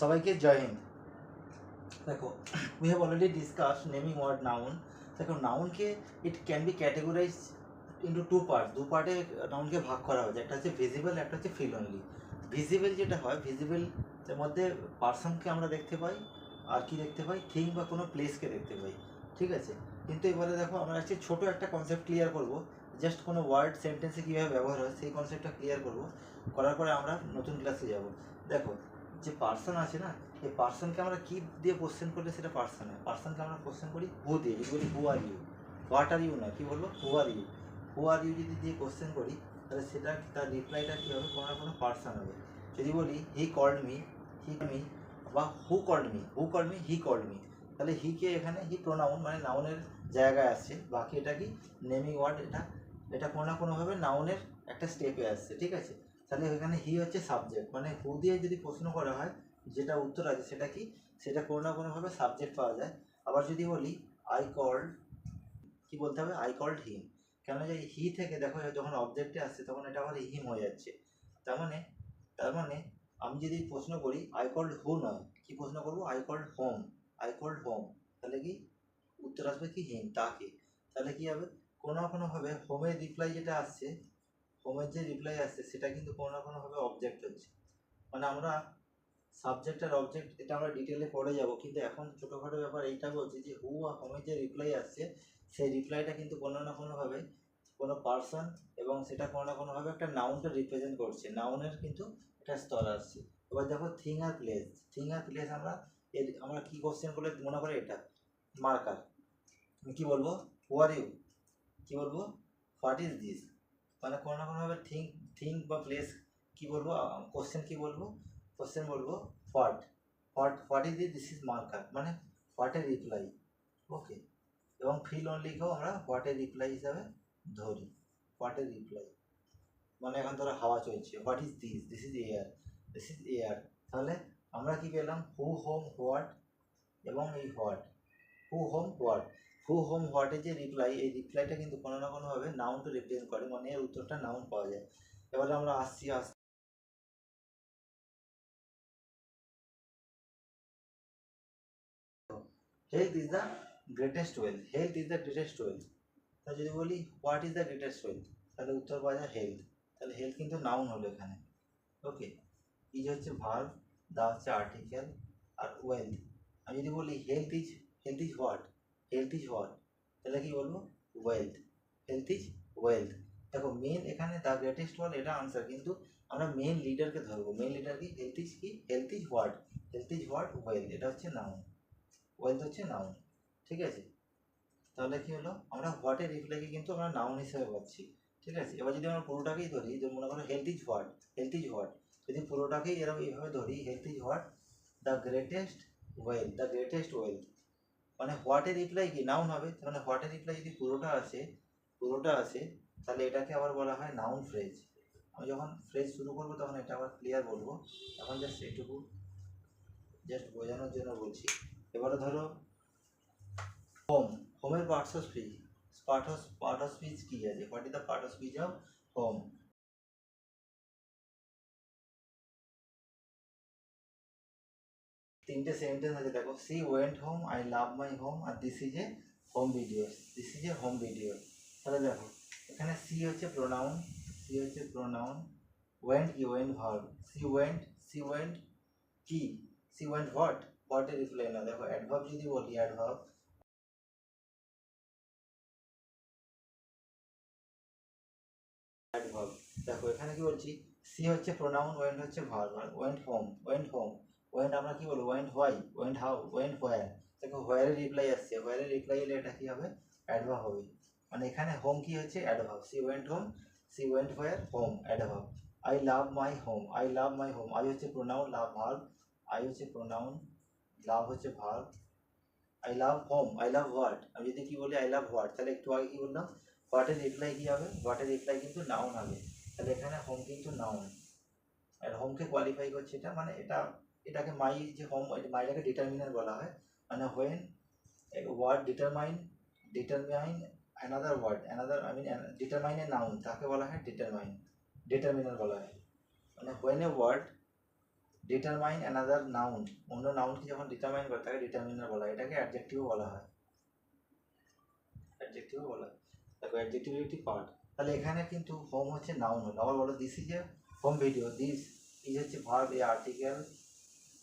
সবাইকে জয় হিন্দ। দেখো, we have already discussed naming word noun. দেখো, নাউনকে it can be categorize into two parts. দু পার্টে নাউনকে ভাগ করা হয়েছে, একটা হচ্ছে ভিজিবল, একটা হচ্ছে ফিল অনলি। ভিজিবল যেটা হয়, ভিজিবল এর মধ্যে পার্সনকে আমরা দেখতে পাই, আর কি দেখতে পাই, থিং বা কোনো প্লেসকে দেখতে পাই, ঠিক আছে। কিন্তু এবারে দেখো, আমরা আজকে ছোটো একটা কনসেপ্ট ক্লিয়ার করব, জাস্ট কোনো ওয়ার্ড সেন্টেন্সে কীভাবে ব্যবহার হয় সেই কনসেপ্টটা ক্লিয়ার করব। করার পরে আমরা নতুন ক্লাসে যাব। দেখো, যে পার্সন আছে না, এই পার্সনকে আমরা কী দিয়ে কোশ্চেন করলে সেটা পার্সন হয়। পার্সনকে আমরা কোশ্চেন করি হু দিয়ে, যদি বলি who are you, what are you না, কী বলবো, হু are you. Who are you যদি দিয়ে কোশ্চেন করি, তাহলে সেটা তার রিপ্লাইটা কী হবে, কোনো না কোনো পার্সন হবে। যদি বলি হি কল্ড মি, বা who called me, he called me, তাহলে হিকে এখানে হি প্রোনাউন মানে নাউনের জায়গায় আসছে, বাকি এটা কি নেমিং ওয়ার্ড, এটা কোনো না কোনোভাবে নাউনের একটা স্টেপে আসছে, ঠিক আছে। তাহলে এখানে হি হচ্ছে সাবজেক্ট, মানে হু দিয়ে যদি প্রশ্ন করা হয়, যেটা উত্তর আছে সেটা কি, সেটা কোনো না কোনোভাবে সাবজেক্ট পাওয়া যায়। আবার যদি বলি আই কল্ড, কি বলতে হবে, আই কল্ড হিম। কেন যে হি থেকে দেখো যখন অবজেক্টে আসছে তখন এটা আবার হিম হয়ে যাচ্ছে। তার মানে আমি যদি প্রশ্ন করি আই কল্ড হু নয়, কি প্রশ্ন করবো, আই কল্ড হোম, তাহলে কি উত্তর আসবে কি হিম, তাকে। তাহলে কি হবে, কোনো না কোনোভাবে হোমের রিপ্লাই যেটা আসছে, হোমের যে রিপ্লাই আসছে সেটা কিন্তু কোনো না কোনোভাবে অবজেক্ট হচ্ছে। মানে আমরা সাবজেক্ট আর অবজেক্ট এটা আমরা ডিটেলে পড়ে যাব, কিন্তু এখন ছোটোখাটো ব্যাপার এইটা বলছি যে হু আর হোমের যে রিপ্লাই আসছে, সেই রিপ্লাইটা কিন্তু কোনো না কোনোভাবে কোনো পার্সন, এবং সেটা কোনো না কোনোভাবে একটা নাউনকে রিপ্রেজেন্ট করছে, নাউনের কিন্তু একটা স্তর আসছে। এবার দেখো থিং আর প্লেস আমরা কী কোশ্চেন করলে মনে করে এটা মার্কার। আমি কী বলবো, হু আর ইউ, কী বলবো, হোয়াট ইজ দিস, মানে কোনো না কোনোভাবে থিং বা প্লেস কী বলবো, কোশ্চেন কী বলবো, কোশ্চেন বলবো what is this is marker, মানে হোয়াটের রিপ্লাই, ওকে। এবং ফিল অনলিকেও আমরা হোয়াটের রিপ্লাই হিসাবে ধরি, হোয়াটের রিপ্লাই মানে এখন ধরো হাওয়া চলছে, what is this is air. তাহলে আমরা কি পেলাম, হু হোম হোয়াট, এবং এই হু হোম হোয়াটের যে রিপ্লাই, এই রিপ্লাইটা কিন্তু কোনো না কোনোভাবে নাউনকে রিপ্রেজেন্ট করে, মানে এর উত্তরটা নাউন পাওয়া যায়। এবারে আমরা আসছি health is the greatest wealth. তা যদি বলি what is the greatest wealth, তাহলে উত্তর পাওয়া যায় হেলথ। তাহলে হেলথ কিন্তু নাউন হলো এখানে, ওকে। ইজ হচ্ছে ভার্ব, দা হচ্ছে আর্টিকেল, আর ওয়েলথ, আমি যদি বলি হেলথ ইজ হোয়াট, তাহলে কি বলবো, ওয়েলথ, হেলথ ইজ ওয়েলথ। দেখো মেন এখানে দ্য গ্রেটেস্ট ওয়াল এটা আনসার, কিন্তু আমরা মেন লিডারকে ধরবো, মেন লিডার কি, হেলথ ইজ হোয়াট ওয়েলথ, এটা হচ্ছে নাউন, ওয়েলথ হচ্ছে নাউন, ঠিক আছে। তাহলে কি হলো, আমরা হোয়াটের রিপ্লাইকে কিন্তু আমরা নাউন হিসেবে পাচ্ছি, ঠিক আছে। এবার যদি আমরা পুরোটাকেই ধরি, যে মনে করো হেলথ ইজ হোয়াট, যদি পুরোটাকেই এরকম এইভাবে ধরি, health is what the greatest wealth, মানে হোয়াটের রিপ্লাই কি নাউন হবে, মানে হোয়াটের রিপ্লাই যদি পুরোটা আসে তাহলে এটাকে আবার বলা হয় নাউন ফ্রেজ। আমি যখন ফ্রেজ শুরু করবো তখন এটা আবার ক্লিয়ার বলবো, এখন জাস্ট বোঝানোর জন্য বলছি। এবারে ধরো হোমের পার্টস অফ স্পিচ কি আছে, what is the part of speech of home. তিনটে সেন্টেন্স আছে, দেখো, she went home, I love my home, আর this is a home video. তাহলে দেখো এখানে সি হচ্ছে pronoun, went verb, she went কি, সি ওয়েন্ট হোয়াটের রিপ্লাই না, দেখো অ্যাডভার্ব যদি বলি অ্যাডভার্ব, দেখো এখানে কি বলছি, সি হচ্ছে প্রোনাউন, ওয়েন্ট হচ্ছে ভার্ব, আর ওয়েন্ট আমরা কি বলবো, went why, went how, went where. দেখো হোয়ারের রিপ্লাই আসছে, হোয়ারের রিপ্লাই এলে এটা কি হবে, অ্যাডভার্ব হবে। মানে এখানে হোম কি হচ্ছে adverb, she went where, home adverb. I love my home, I হচ্ছে প্রোনাউন, লাভ ভার্ব, লাভ হচ্ছে ভার্ব। আই লাভ হোয়াট, আমি যদি কি বলি আই লাভ হোয়াট, তাহলে একটু আগে কি বললাম, হোয়াটের রিপ্লাই কি হবে, হোয়াটের রিপ্লাই কিন্তু নাউন হবে। তাহলে এখানে হোম কিন্তু নাউন, আর হোমকে কোয়ালিফাই করছে এটা, মানে এটাকে যে হোম, মাইটাকে ডিটারমিনার বলা হয়, মানে when word determine determine a noun, তাকে বলা হয় ডিটারমিনার বলা হয়। মানে when a word determine another noun, অন্য নাউনকে যখন ডিটারমাইন করে তাকে ডিটারমিনার বলা হয়, এটাকে অ্যাডজেক্টিভও বলা হয়, অ্যাডজেক্টিভও বলা হয়। দেখো অ্যাডজেক্টিভের একটি পার্ট। তাহলে এখানে কিন্তু হোম হচ্ছে নাউন হলো, আবার বলো this is a home video, this is হচ্ছে ভার্ব এ আর্টিকেল,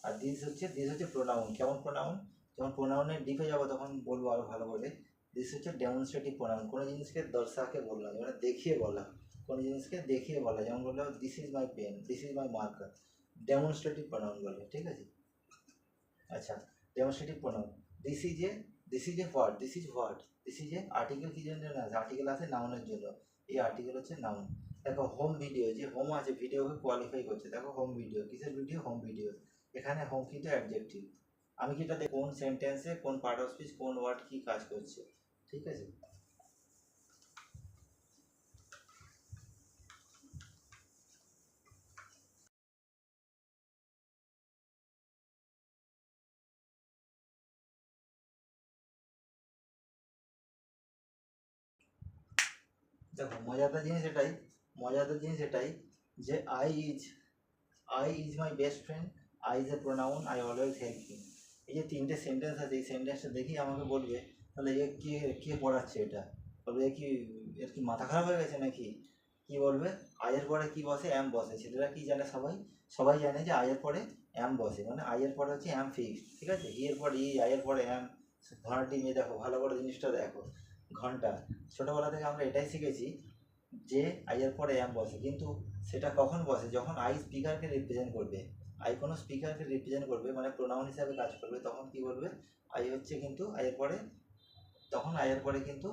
আর দিস হচ্ছে প্রোনাউন। কেমন প্রোনাউন? যখন প্রোনাউনের ডিপে যাবো তখন বলবো আরও ভালো করে। দিস হচ্ছে ডেমনস্ট্রেটিভ প্রোনাউন, কোনো জিনিসকে দর্শাকে বললাম, মানে দেখিয়ে বলা, কোনো জিনিসকে দেখিয়ে বলা, যেমন বললো this is my pen, this is my marker, demonstrative pronoun বলে, ঠিক আছে। আচ্ছা, demonstrative pronoun. This is a, this is a what, this is what, this is a article কী জন্য আছে? আর্টিকেল আছে নাউনের জন্য, এই আর্টিকেল হচ্ছে নাউন। দেখো হোম ভিডিও, যে হোম আছে ভিডিওকে কোয়ালিফাই করছে, দেখো হোম ভিডিও, কিসের ভিডিও? Home video. এখানে হোম কিন্তু অ্যাডজেক্টিভ। আমি কি এটা দেখো কোন সেন্টেন্সে কোন পার্ট অফ স্পিচ কোন ওয়ার্ড কি কাজ করছে, ঠিক আছে। দেখো মজাদার জিনিস এটাই, মজাদার জিনিস এটাই যে I is my best friend, I is a pronoun, I always help হিম। এই যে তিনটে সেন্টেন্স আছে, এই সেন্টেন্সটা দেখেই আমাকে বলবে তাহলে এ কে কে পড়াচ্ছে এটা, বলবে এ কি, এর কি মাথা খারাপ হয়ে গেছে নাকি, কি বলবে? আয়ের পরে কি বসে? অ্যাম বসে। ছেলেরা কি জানে? সবাই সবাই জানে যে আয়ের পরে অ্যাম বসে, মানে আয়ের পরে হচ্ছে অ্যাম ফিক্সড, ঠিক আছে। ই এর পরে ই, আয়ের পরে অ্যাম, ঘন্টাটি মেয়ে, দেখো ভালো করে জিনিসটা দেখো, ঘন্টা। ছোটোবেলা থেকে আমরা এটাই শিখেছি যে আইয়ের পরে অ্যাম বসে, কিন্তু সেটা কখন বসে? যখন আই স্পিকারকে রিপ্রেজেন্ট করবে, আই কোনো স্পিকারকে রিপ্রেজেন্ট করবে, মানে প্রোনাউন হিসাবে কাজ করবে, তখন কি বলবে? আই হচ্ছে কিন্তু আইয়ের পরে, তখন আইয়ের পরে কিন্তু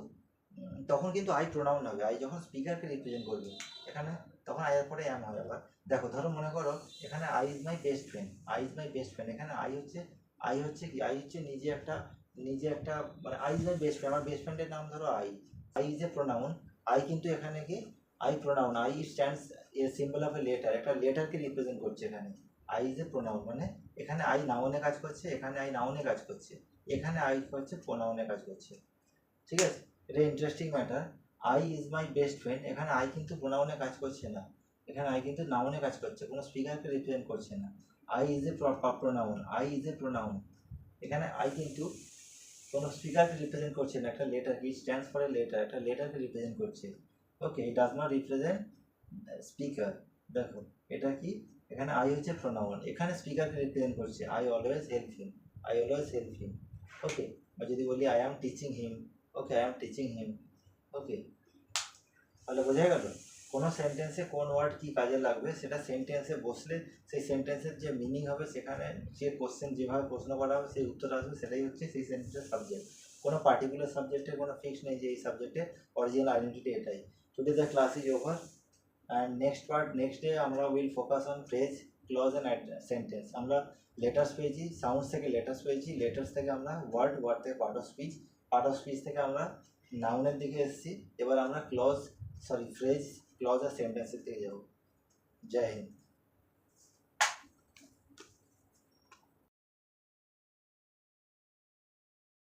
তখন কিন্তু আই প্রোনাউন হবে, আই যখন স্পিকারকে রিপ্রেজেন্ট করবে এখানে, তখন আইয়ের পরে অ্যাম হবে। আবার দেখো, ধরো মনে করো এখানে I is my best friend, I is my best friend, এখানে আই হচ্ছে কি? আই হচ্ছে নিজে একটা মানে I is my best friend, আমার বেস্ট ফ্রেন্ডের নাম ধরো I, I is a pronoun, I কিন্তু এখানে কি? I pronoun, I stands a symbol of a letter, একটা লেটারকে রিপ্রেজেন্ট করছে এখানে। আই ইজ এ প্রোনাউন, মানে এখানে আই নাউনে কাজ করছে, এখানে আই নাউনে কাজ করছে, এখানে আই হচ্ছে প্রোনাউনে কাজ করছে, ঠিক আছে। এটা interesting matter. I is my best friend, এখানে আই কিন্তু প্রোনাউনে কাজ করছে না, এখানে আই কিন্তু নাউনে কাজ করছে, কোনো স্পিকারকে রিপ্রেজেন্ট করছে না। I is a pronoun, I is a pronoun, এখানে আই কিন্তু কোনো স্পিকারকে রিপ্রেজেন্ট করছে না, একটা লেটার, কি স্ট্যান্ডস ফর এ লেটার, একটা লেটারকে রিপ্রেজেন্ট করছে। Okay, it does not represent speaker. দেখো এটা কি? এখানে আই হচ্ছে প্রোনাউন, এখানে স্পিকারকে রিপ্রেজেন্ট করছে, I always help him, I always help him. Okay, বা যদি বলি I am teaching him, okay I am teaching him. Okay, তাহলে বোঝা গেল কোনো সেন্টেন্সে কোন ওয়ার্ড কী কাজে লাগবে, সেটা সেন্টেন্সে বসলে সেই সেন্টেন্সের যে মিনিং হবে, সেখানে যে কোশ্চেন যেভাবে প্রশ্ন করা হবে সেই উত্তর আসবে, সেটাই হচ্ছে সেই সেন্টেন্সের সাবজেক্ট। কোনো পার্টিকুলার সাবজেক্টের কোনো ফিক্স নেই যে এই সাবজেক্টে অরিজিনাল আইডেন্টিটি এটাই। Today the class is over, and next day আমরা will focus on phrase, clause and sentence. আমরা লেটার্স পেয়েছি, সাউন্ডস থেকে লেটার্স পেয়েছি, লেটার্স থেকে আমরা ওয়ার্ড থেকে পার্ট অফ স্পিচ থেকে আমরা নাউনের দিকে এসেছি। এবার আমরা ফ্রেজ, ক্লজ আর সেন্টেন্সের দিকে যাবো। জয় হিন্দ।